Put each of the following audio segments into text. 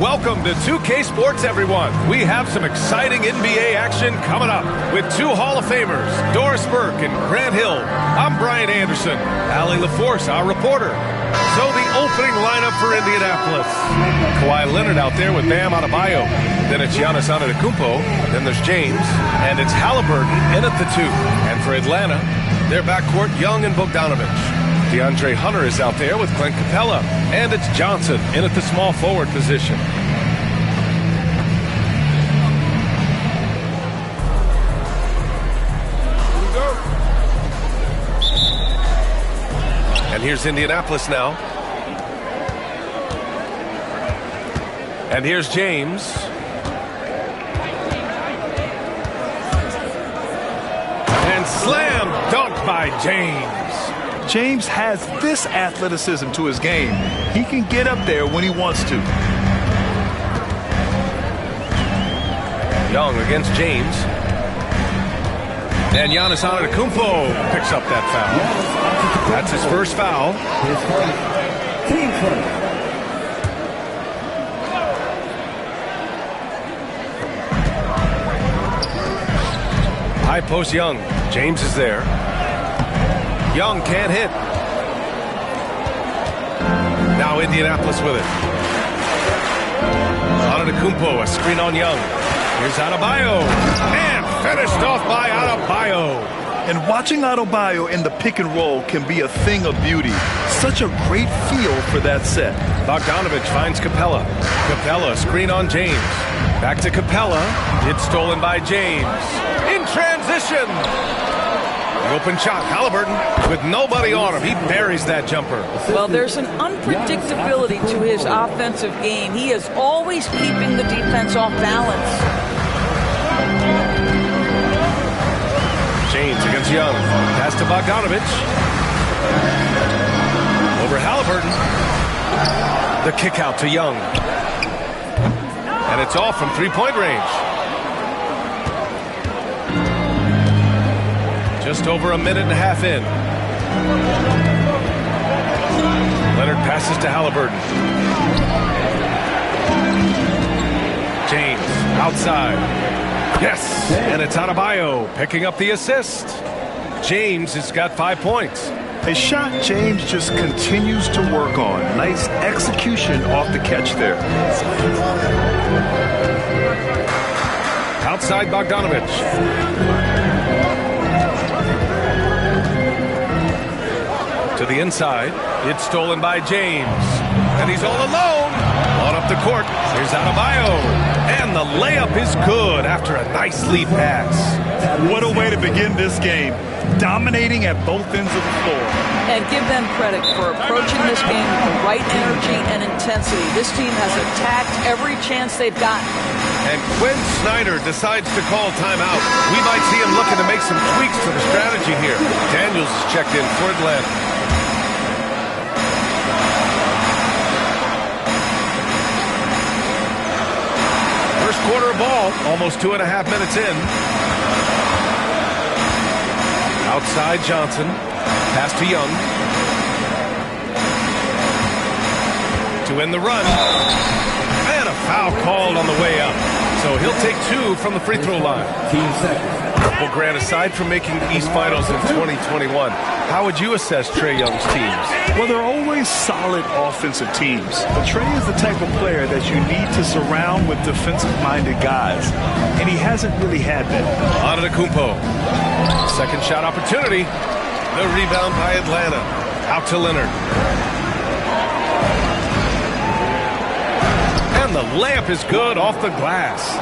Welcome to 2K Sports, everyone. We have some exciting NBA action coming up with two Hall of Famers, Doris Burke and Grant Hill. I'm Brian Anderson, Allie LaForce, our reporter. So the opening lineup for Indianapolis. Kawhi Leonard out there with Bam Adebayo. Then it's Giannis Antetokounmpo. Then there's James. And it's Halliburton in at the 2. And for Atlanta, their backcourt, Young and Bogdanovich. DeAndre Hunter is out there with Clint Capella. And it's Johnson in at the small forward position. And here's Indianapolis now. And here's James. And slam dunk by James. James has this athleticism to his game. He can get up there when he wants to. Young against James. And Giannis Antetokounmpo picks up that foul. That's his first foul. Team first. High post Young. James is there. Young can't hit. Now Indianapolis with it. Antetokounmpo, a screen on Young. Here's Adebayo. And finished off by Adebayo. And watching Adebayo in the pick and roll can be a thing of beauty. Such a great feel for that set. Bogdanovich finds Capella. Capella, screen on James. Back to Capella. It's stolen by James. In transition. The open shot, Halliburton, with nobody on him. He buries that jumper. Well, there's an unpredictability to his offensive game. He is always keeping the defense off balance. James against Young. Pass to Bogdanovich. Over Halliburton. The kick out to Young. And it's off from three-point range. Just over a minute and a half in. Leonard passes to Halliburton. James outside. Yes, and it's Adebayo picking up the assist. James has got 5 points. A shot James just continues to work on. Nice execution off the catch there. Outside Bogdanovich. To the inside. It's stolen by James. And he's all alone. On up the court. Here's Adebayo. And the layup is good after a nice lead pass. What a way to begin this game. Dominating at both ends of the floor. And give them credit for approaching this game with the right energy and intensity. This team has attacked every chance they've gotten. And Quinn Snyder decides to call timeout. We might see him looking to make some tweaks to the strategy here. Daniels is checked in for Atlanta. First quarter of ball, almost 2.5 minutes in. Outside Johnson, pass to Young. To end the run. And a foul called on the way up. So he'll take 2 from the free throw line. Well, Grant, aside from making the East Finals in 2021, how would you assess Trae Young's teams? Well, they're always solid offensive teams. But Trae is the type of player that you need to surround with defensive-minded guys. And he hasn't really had that. Antetokounmpo. Second shot opportunity. The rebound by Atlanta. Out to Leonard. And the layup is good off the glass.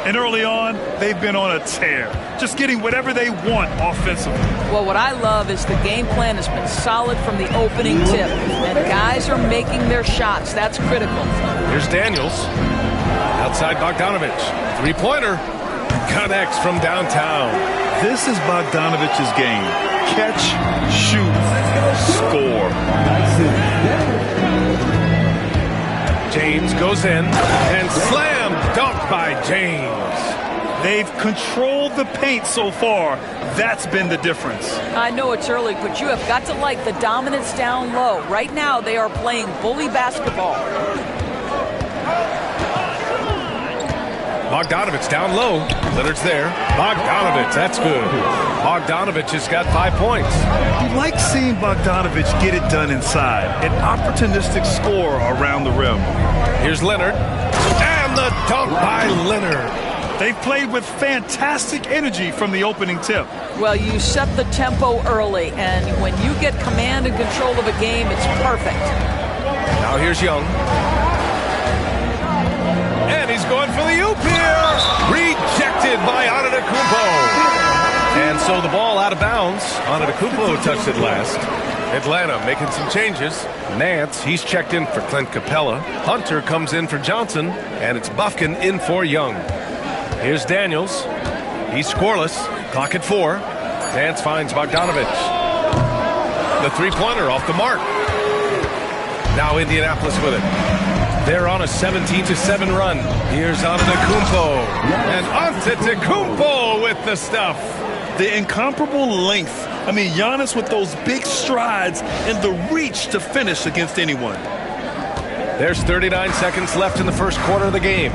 And early on, they've been on a tear. Just getting whatever they want offensively. Well, what I love is the game plan has been solid from the opening tip. And guys are making their shots. That's critical. Here's Daniels. Outside Bogdanovich. Three-pointer. Connects from downtown. This is Bogdanovich's game. Catch, shoot, score. James goes in and slam dunk by James. They've controlled the paint so far. That's been the difference. I know it's early, but you have got to like the dominance down low. Right now, they are playing bully basketball. Bogdanovich down low. Leonard's there. Bogdanovich, that's good. Bogdanovich has got 5 points. You like seeing Bogdanovich get it done inside. An opportunistic scorer around the rim. Here's Leonard. And the dunk by Leonard. They've played with fantastic energy from the opening tip. Well, you set the tempo early, and when you get command and control of a game, it's perfect. Now here's Young. And he's going for the oop here. Rejected by Antetokounmpo. And so the ball out of bounds. Antetokounmpo touched it last. Atlanta making some changes. Nance, he's checked in for Clint Capella. Hunter comes in for Johnson. And it's Bufkin in for Young. Here's Daniels. He's scoreless. Clock at 4. Nance finds Bogdanovich. The three-pointer off the mark. Now Indianapolis with it. They're on a 17-7 run. Here's Antetokounmpo. And Antetokounmpo with the stuff. The incomparable length. I mean, Giannis with those big strides and the reach to finish against anyone. There's 39 seconds left in the first quarter of the game.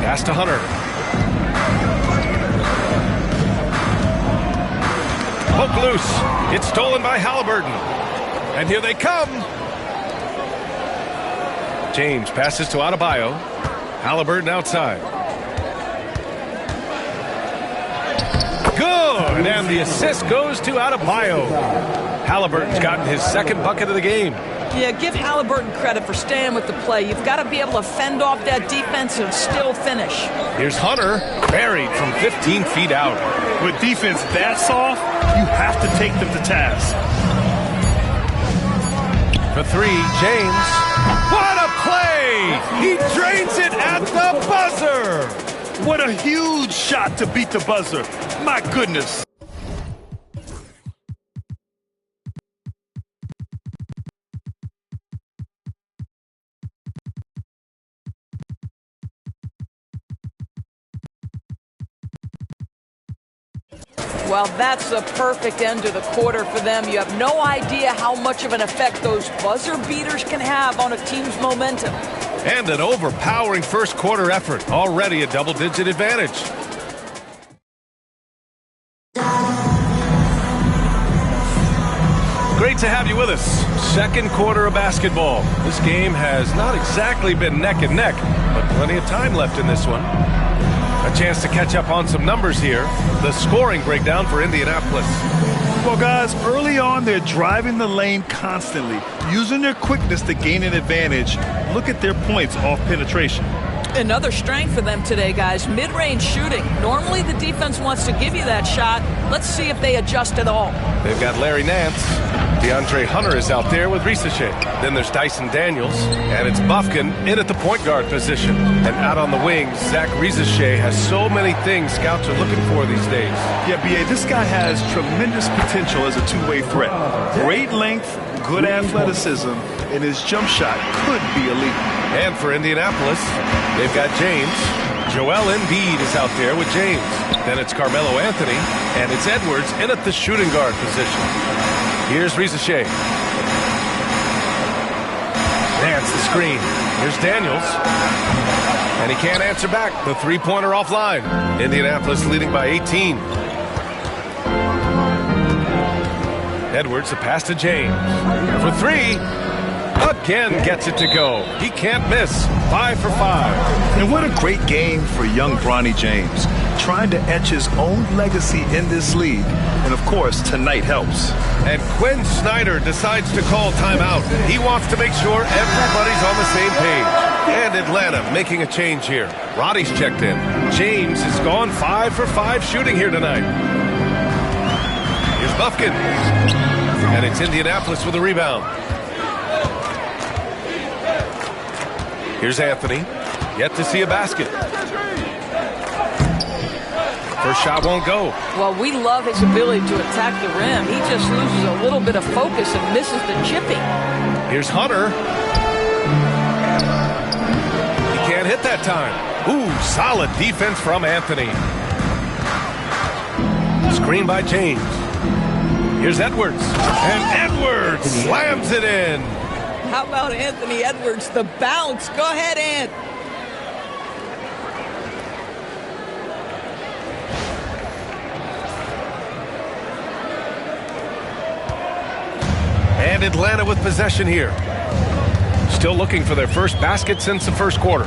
Pass to Hunter. Poke loose. It's stolen by Halliburton. And here they come. James passes to Adebayo. Halliburton outside. Good. And the assist goes to Adebayo. Halliburton's gotten his second bucket of the game. Yeah, give Halliburton credit for staying with the play. You've got to be able to fend off that defense and still finish. Here's Hunter, buried from 15 feet out. With defense that soft, you have to take them to task. For 3, James. What a play! He drains it at the buzzer! What a huge shot to beat the buzzer. My goodness. Well, that's the perfect end to the quarter for them. You have no idea how much of an effect those buzzer beaters can have on a team's momentum. And an overpowering first quarter effort. Already a double-digit advantage. Great to have you with us. Second quarter of basketball. This game has not exactly been neck and neck, but plenty of time left in this one. A chance to catch up on some numbers here. The scoring breakdown for Indianapolis. Well, guys, early on, they're driving the lane constantly, using their quickness to gain an advantage. Look at their points off penetration. Another strength for them today, guys, mid-range shooting. Normally the defense wants to give you that shot. Let's see if they adjust at all. They've got Larry Nance. DeAndre Hunter is out there with Risache. Then there's Dyson Daniels, and it's Bufkin in at the point guard position. And out on the wings, Zach Risache has so many things scouts are looking for these days. Yeah, B.A., this guy has tremendous potential as a two-way threat. Great length, good athleticism, and his jump shot could be elite. And for Indianapolis, they've got James. Joel Embiid is out there with James. Then it's Carmelo Anthony, and it's Edwards in at the shooting guard position. Here's Risache. Nance the screen. Here's Daniels. And he can't answer back. The three-pointer offline. Indianapolis leading by 18. Edwards, the pass to James. For 3. Again gets it to go. He can't miss. 5 for 5. And what a great game for young Bronny James. Trying to etch his own legacy in this league. And of course, tonight helps. And Quinn Snyder decides to call timeout. He wants to make sure everybody's on the same page. And Atlanta making a change here. Roddy's checked in. James has gone 5 for 5 shooting here tonight. Here's Bufkin. And it's Indianapolis with a rebound. Here's Anthony. Yet to see a basket. First shot won't go. Well, we love his ability to attack the rim. He just loses a little bit of focus and misses the chipping. Here's Hunter. He can't hit that time. Ooh, solid defense from Anthony. Screen by James. Here's Edwards. And Edwards slams it in. How about Anthony Edwards, the bounce? Go ahead, Ant. And Atlanta with possession here. Still looking for their first basket since the first quarter.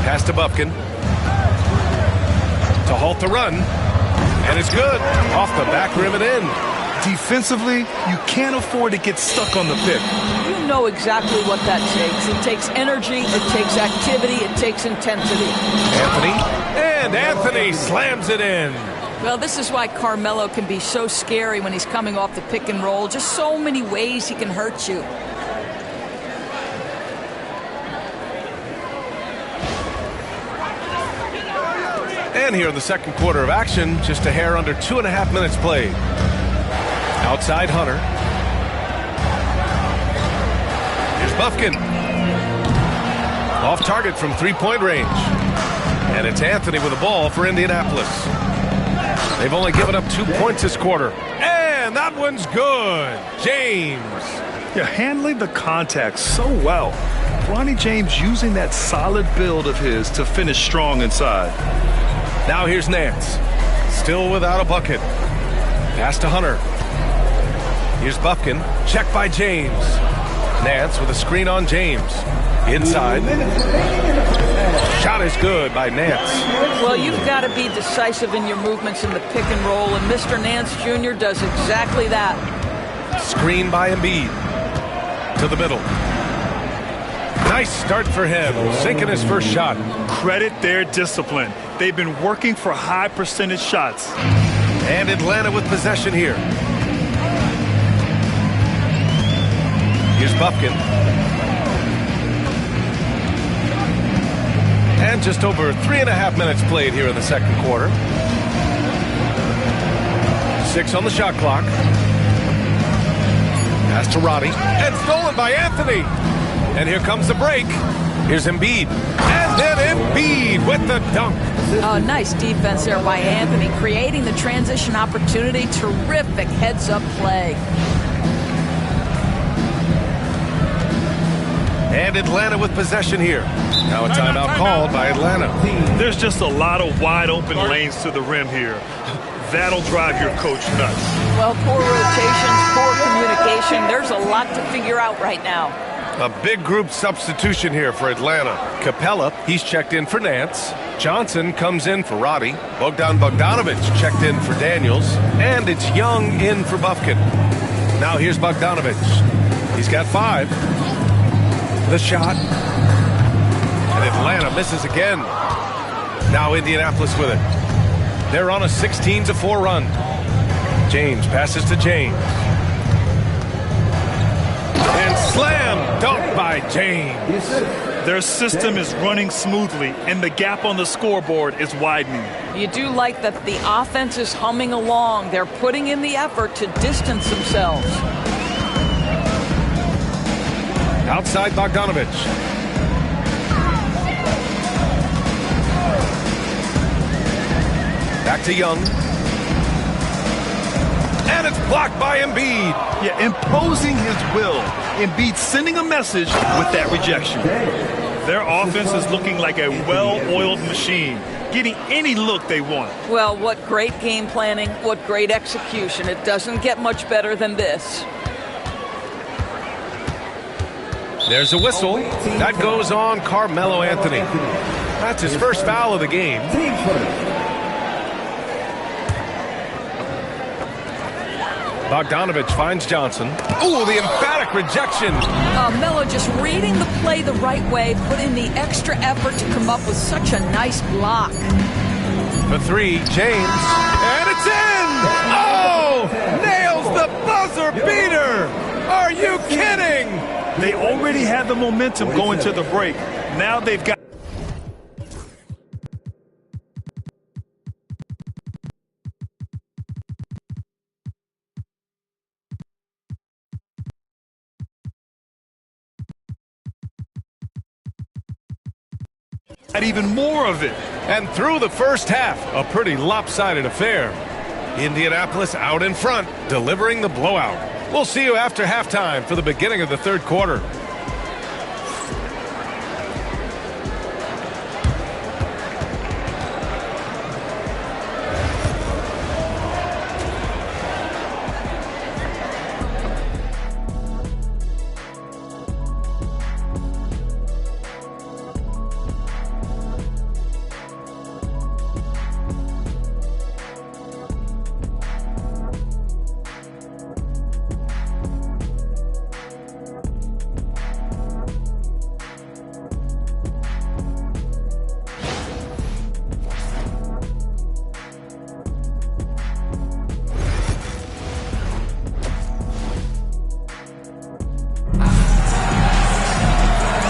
Pass to Bufkin. To halt the run. And it's good. Off the back rim and in. Defensively, you can't afford to get stuck on the pick. You know exactly what that takes. It takes energy, it takes activity, it takes intensity. Anthony slams it in. Well, this is why Carmelo can be so scary when he's coming off the pick and roll. Just so many ways he can hurt you. And here in the second quarter of action, just a hair under 2.5 minutes played. Outside Hunter. Here's Bufkin. Off target from three-point range. And it's Anthony with the ball for Indianapolis. They've only given up 2 points this quarter. And that one's good. James. Yeah, handling the contact so well. Ronnie James using that solid build of his to finish strong inside. Now here's Nance. Still without a bucket. Pass to Hunter. Here's Bufkin. Check by James. Nance with a screen on James. Inside. Shot is good by Nance. Well, you've got to be decisive in your movements in the pick and roll, and Mr. Nance Jr. does exactly that. Screen by Embiid. To the middle. Nice start for him. Sinking his first shot. Credit their discipline. They've been working for high percentage shots. And Atlanta with possession here. Here's Bufkin. And just over 3.5 minutes played here in the second quarter. 6 on the shot clock. Pass to Roddy. And stolen by Anthony. And here comes the break. Here's Embiid. And then Embiid with the dunk. Oh, nice defense there by Anthony, creating the transition opportunity. Terrific heads-up play. And Atlanta with possession here. Now a timeout called by Atlanta. There's just a lot of wide open lanes to the rim here. That'll drive your coach nuts. Well, poor rotations, poor communication. There's a lot to figure out right now. A big group substitution here for Atlanta. Capella, he's checked in for Nance. Johnson comes in for Roddy. Bogdanovich checked in for Daniels. And it's Young in for Bufkin. Now here's Bogdanovich. He's got 5. The shot. And Atlanta misses again. Now Indianapolis with it. They're on a 16-4 run. James passes to James. And slam dunk by James. Their system is running smoothly, and the gap on the scoreboard is widening. You do like that the offense is humming along. They're putting in the effort to distance themselves. Outside Bogdanovich. Back to Young. And it's blocked by Embiid. Yeah, imposing his will. Embiid sending a message with that rejection. Their offense is looking like a well-oiled machine, getting any look they want. Well, what great game planning, what great execution. It doesn't get much better than this. There's a whistle. That goes on Carmelo Anthony. That's his first foul of the game. Bogdanovich finds Johnson. Ooh, the emphatic rejection. Melo just reading the play the right way, put in the extra effort to come up with such a nice block. For 3, James. And it's in! Oh! Nails the buzzer beater! Are you kidding? They already had the momentum going to the break. Now they've got... even more of it. And through the first half, a pretty lopsided affair. Indianapolis out in front, delivering the blowout. We'll see you after halftime for the beginning of the third quarter.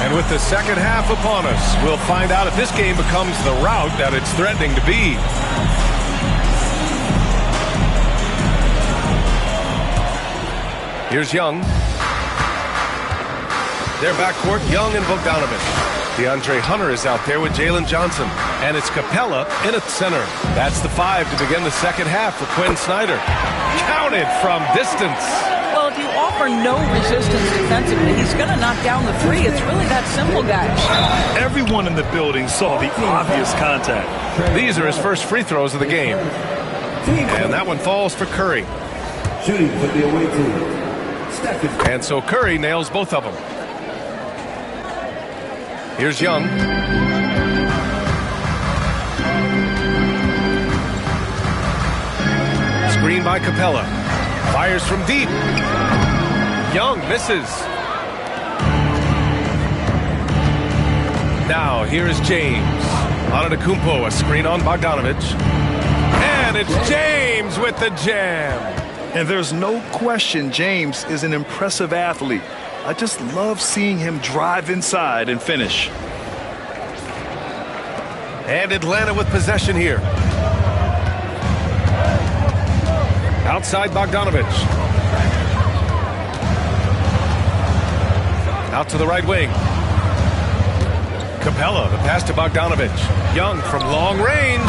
And with the second half upon us, we'll find out if this game becomes the rout that it's threatening to be. Here's Young. Their backcourt, Young and Bogdanovich. DeAndre Hunter is out there with Jalen Johnson. And it's Capella in at center. That's the 5 to begin the second half for Quinn Snyder. Counted from distance. Well, if you offer no resistance defensively, he's going to knock down the 3. It's really that simple, guys. Everyone in the building saw the obvious contact. These are his first free throws of the game. And that one falls for Curry. Shooting for the away team. And so Curry nails both of them. Here's Young. Screen by Capella. Fires from deep. Young misses. Now here is James. Antetokounmpo, a screen on Bogdanovich. And it's James with the jam. And there's no question James is an impressive athlete. I just love seeing him drive inside and finish. And Atlanta with possession here. Outside Bogdanovich. Out to the right wing. Capella, the pass to Bogdanovich. Young from long range.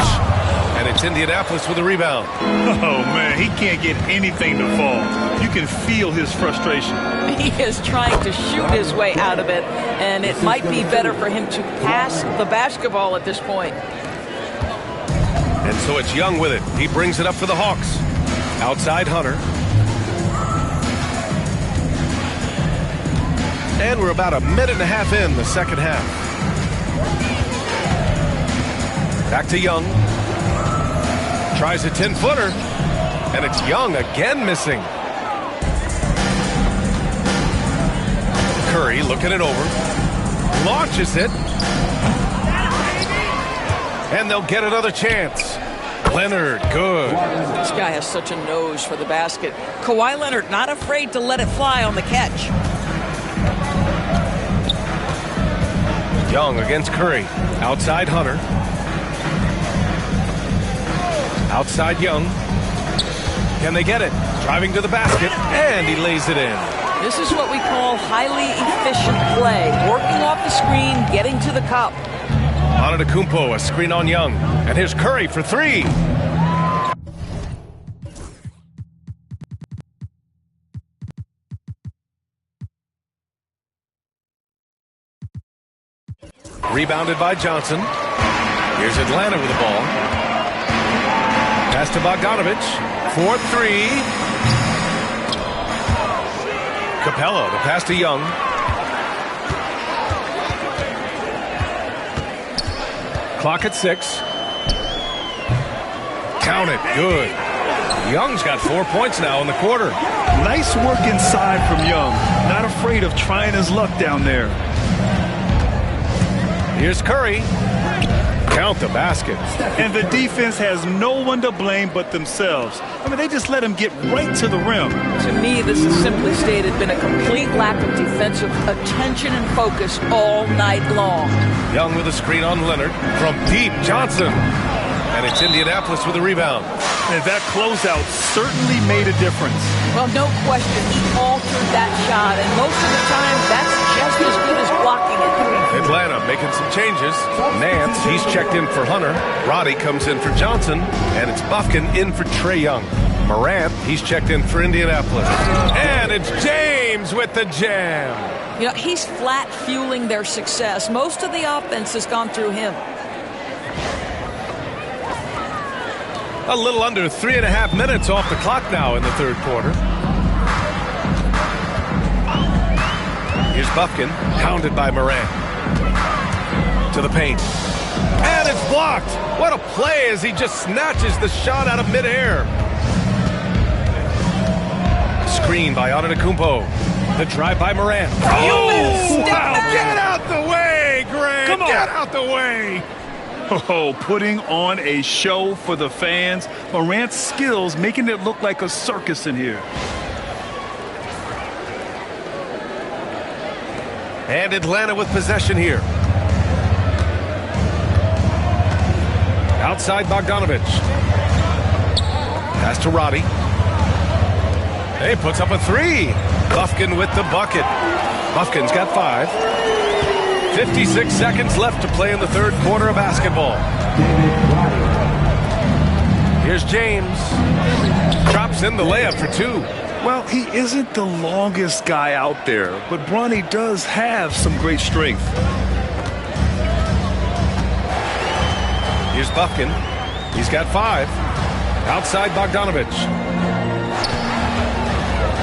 And it's Indianapolis with a rebound. Oh, man, he can't get anything to fall. You can feel his frustration. He is trying to shoot his way out of it, and it might be better for him to pass the basketball at this point. And so it's Young with it. He brings it up for the Hawks. Outside Hunter. And we're about a minute and a half in the second half. Back to Young. Tries a 10-footer. And it's Young again missing. Curry looking it over. Launches it. And they'll get another chance. Leonard, good. This guy has such a nose for the basket. Kawhi Leonard not afraid to let it fly on the catch. Young against Curry. Outside Hunter. Outside Young. Can they get it? Driving to the basket, and he lays it in. This is what we call highly efficient play. Working off the screen, getting to the cup. Antetokounmpo, a screen on Young. And here's Curry for 3. Rebounded by Johnson. Here's Atlanta with the ball. Pass to Bogdanovich. 4-3. Capella, the pass to Young. Clock at 6. Count it. Good. Young's got 4 points now in the quarter. Nice work inside from Young. Not afraid of trying his luck down there. Here's Curry. Count the basket. And the defense has no one to blame but themselves. I mean, they just let him get right to the rim. To me, this has simply stated been a complete lack of defensive attention and focus all night long. Young with a screen on Leonard. From deep, Johnson. And it's Indianapolis with a rebound. And that closeout certainly made a difference. Well, no question, he altered that shot, and most of the time, that's just as good as blocking it. Atlanta making some changes. Nance, he's checked in for Hunter. Roddy comes in for Johnson. And it's Bufkin in for Trae Young. Morant, he's checked in for Indianapolis. And it's James with the jam. You know, he's flat fueling their success. Most of the offense has gone through him. A little under 3.5 minutes off the clock now in the third quarter. Here's Bufkin, hounded by Morant. To the paint. And it's blocked. What a play as he just snatches the shot out of midair. Screen by Antetokounmpo. The drive by Morant. Oh, wow. Get out the way, Grant. Come on. Get out the way. Oh, putting on a show for the fans. Morant's skills making it look like a circus in here. And Atlanta with possession here. Outside Bogdanovich. Pass to Roddy. He puts up a three. Buffkin with the bucket. Buffkin's got 5. 56 seconds left to play in the third quarter of basketball. Here's James. Drops in the layup for 2. Well, he isn't the longest guy out there, but Bronny does have some great strength. Here's Buffkin. He's got 5. Outside Bogdanovich.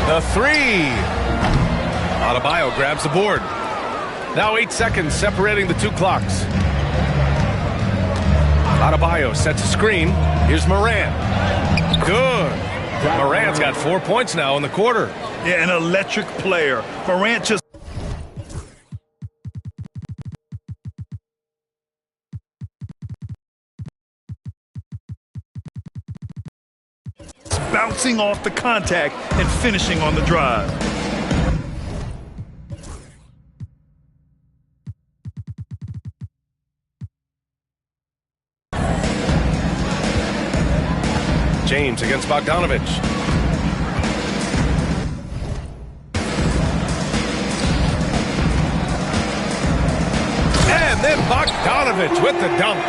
The 3. Adebayo grabs the board. Now 8 seconds separating the 2 clocks. Adebayo sets a screen. Here's Moran. Good. Morant's got 4 points now in the quarter. Yeah, an electric player. Morant just bouncing off the contact and finishing on the drive. James against Bogdanovich. And then Bogdanovich with the dunk.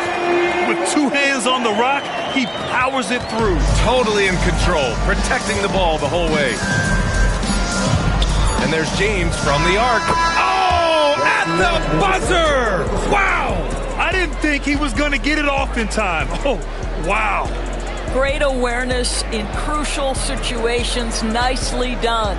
With 2 hands on the rock, he powers it through. Totally in control, protecting the ball the whole way. And there's James from the arc. Oh, at the buzzer! Wow! I didn't think he was going to get it off in time. Oh, wow. Great awareness in crucial situations. Nicely done.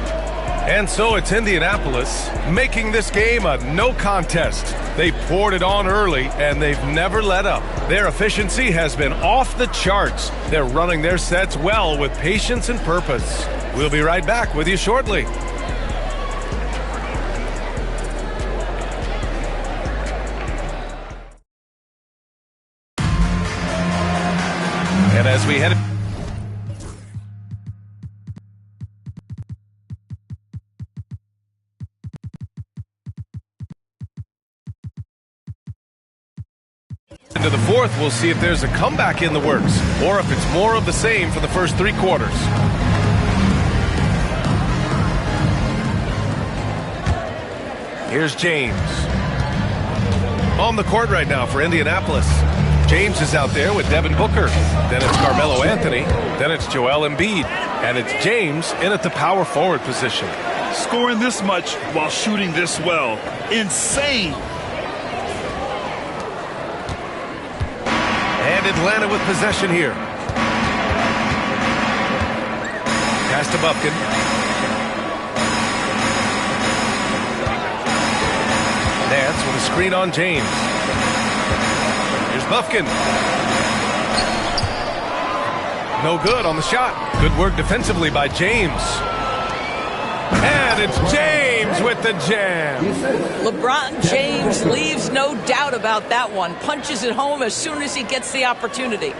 And so it's Indianapolis making this game a no contest. They poured it on early, and they've never let up. Their efficiency has been off the charts. They're running their sets well with patience and purpose. We'll be right back with you shortly. And as we head into the fourth, we'll see if there's a comeback in the works or if it's more of the same for the first 3 quarters. Here's James. On the court right now for Indianapolis. James is out there with Devin Booker. Then it's Carmelo Anthony. Then it's Joel Embiid. And it's James in at the power forward position. Scoring this much while shooting this well. Insane. And Atlanta with possession here. Pass to Buffkin. Nance with a screen on James. Here's Buffkin. No good on the shot. Good work defensively by James. And it's James with the jam. LeBron James leaves no doubt about that one. Punches it home as soon as he gets the opportunity.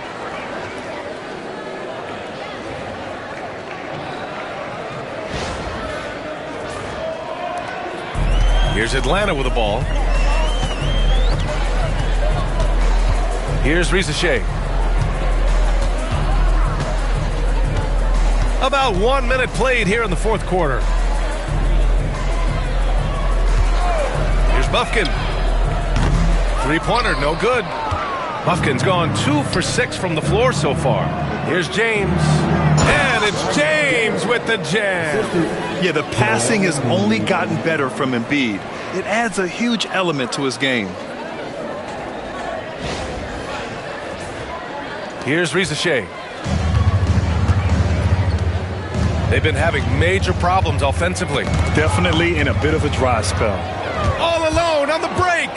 Here's Atlanta with the ball. Here's Rizachet. About 1 minute played here in the fourth quarter. Here's Buffkin. Three-pointer, no good. Buffkin's gone 2 for 6 from the floor so far. Here's James. And it's James with the jam. Yeah, the passing has only gotten better from Embiid. It adds a huge element to his game. Here's Rizachet. They've been having major problems offensively. Definitely in a bit of a dry spell. All alone on the break.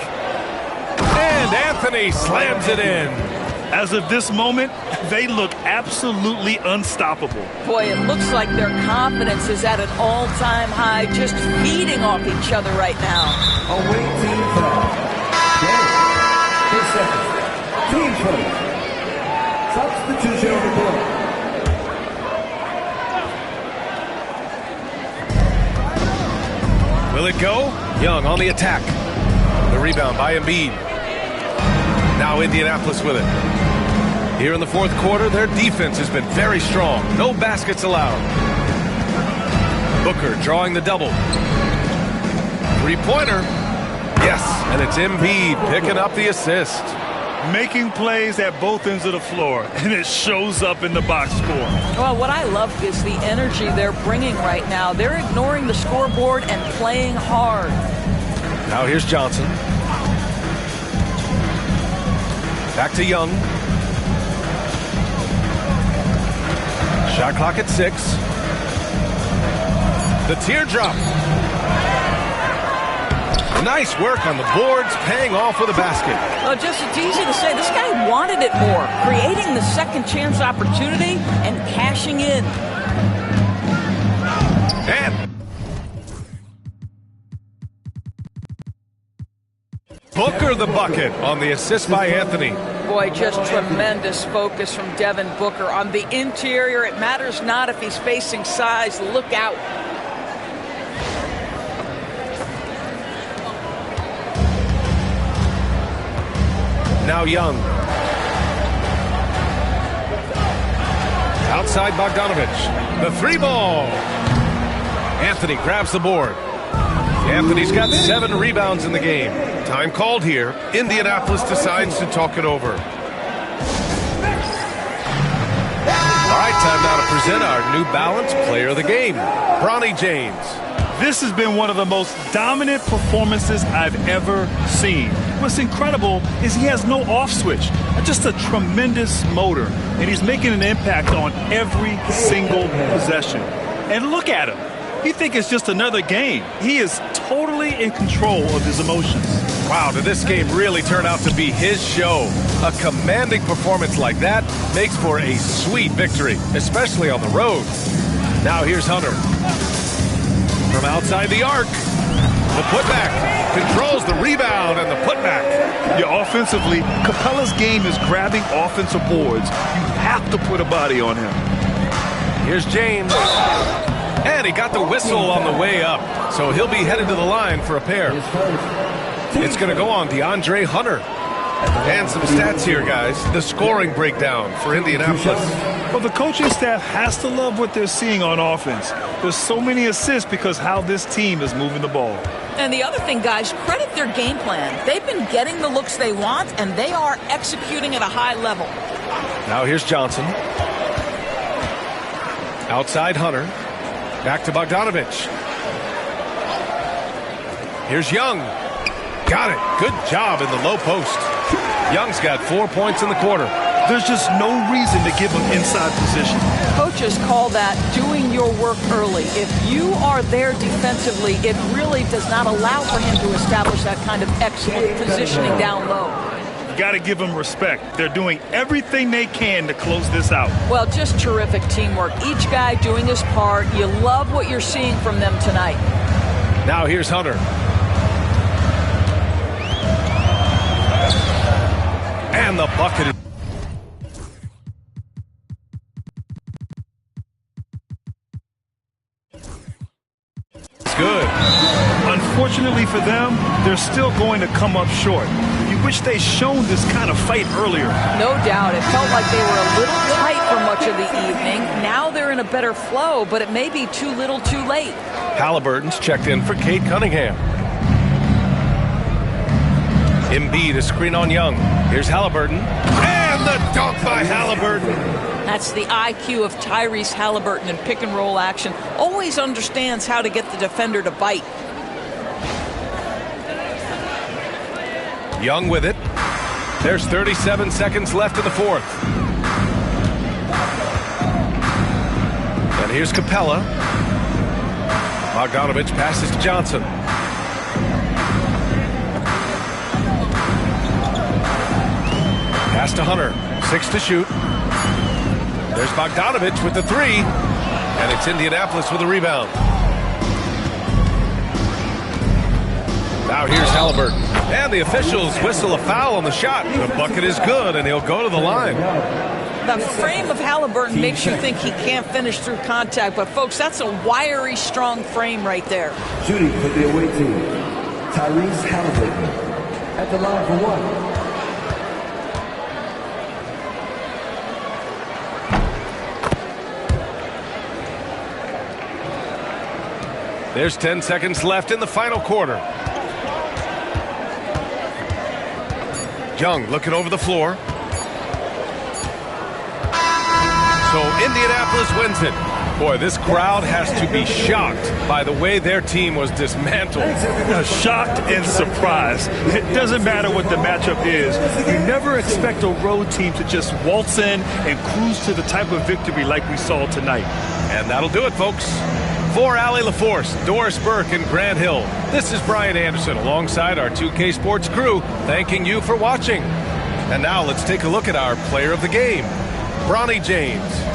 And Anthony slams it in. As of this moment, they look absolutely unstoppable. Boy, it looks like their confidence is at an all-time high, just feeding off each other right now. Away team foul. 10 seconds. Team foul. Substitution on the court. Will it go? Young on the attack. The rebound by Embiid. Now Indianapolis with it. Here in the fourth quarter, their defense has been very strong. No baskets allowed. Booker drawing the double. Three-pointer. Yes, and it's Embiid picking up the assist. Making plays at both ends of the floor, and it shows up in the box score. Well, what I love is the energy they're bringing right now. They're ignoring the scoreboard and playing hard. Now here's Johnson. Back to Young. Shot clock at 6. The teardrop. Nice work on the boards, paying off with a basket. Well, just it's easy to say this guy wanted it more, creating the second chance opportunity and cashing in. And Booker the bucket on the assist by Anthony. Boy, just tremendous focus from Devin Booker. On the interior, it matters not if he's facing size. Look out. Now Young. Outside Bogdanovich. The three ball. Anthony grabs the board. Anthony's got 7 rebounds in the game. Time called here. Indianapolis decides to talk it over. All right, time now to present our New Balance Player of the Game, Bronny James. This has been one of the most dominant performances I've ever seen. What's incredible is he has no off switch, just a tremendous motor, and he's making an impact on every single possession. And look at him. You think it's just another game. He is totally in control of his emotions. Wow, did this game really turn out to be his show? A commanding performance like that makes for a sweet victory, especially on the road. Now here's Hunter. From outside the arc, the putback, controls the rebound and the putback. Yeah, offensively, Capella's game is grabbing offensive boards. You have to put a body on him. Here's James. And he got the whistle on the way up, so he'll be headed to the line for a pair. It's going to go on DeAndre Hunter. And some stats here, guys. The scoring breakdown for Indianapolis. Well, the coaching staff has to love what they're seeing on offense. There's so many assists because how this team is moving the ball. And the other thing, guys, credit their game plan. They've been getting the looks they want, and they are executing at a high level. Now here's Johnson. Outside Hunter. Back to Bogdanovich. Here's Young. Got it. Good job in the low post. Young's got 4 points in the quarter. There's just no reason to give him inside position. Coaches call that doing your work early. If you are there defensively, it really does not allow for him to establish that kind of excellent positioning down low. You got to give them respect. They're doing everything they can to close this out. Well, just terrific teamwork. Each guy doing his part. You love what you're seeing from them tonight. Now here's Hunter. And the bucket. It's good. Unfortunately for them, they're still going to come up short. You wish they'd shown this kind of fight earlier. No doubt. It felt like they were a little tight for much of the evening. Now they're in a better flow, but it may be too little too late. Halliburton's checked in for Kate Cunningham. Embiid, a screen on Young. Here's Halliburton. And the dunk by Halliburton. That's the IQ of Tyrese Halliburton in pick-and-roll action. Always understands how to get the defender to bite. Young with it. There's 37 seconds left in the fourth. And here's Capella. Bogdanovich passes to Johnson. Pass to Hunter. 6 to shoot. There's Bogdanovich with the 3. And it's Indianapolis with a rebound. Now here's Halliburton. And the officials whistle a foul on the shot. The bucket is good, and he'll go to the line. The frame of Halliburton makes you think he can't finish through contact. But, folks, that's a wiry, strong frame right there. Shooting for the away team. Tyrese Halliburton at the line for one. There's 10 seconds left in the final quarter. Young looking over the floor. So Indianapolis wins it. Boy, this crowd has to be shocked by the way their team was dismantled. Shocked and surprised. It doesn't matter what the matchup is. You never expect a road team to just waltz in and cruise to the type of victory like we saw tonight. And that'll do it, folks. For Allie LaForce, Doris Burke, and Grant Hill, this is Brian Anderson alongside our 2K Sports crew, thanking you for watching. And now let's take a look at our player of the game, Bronny James.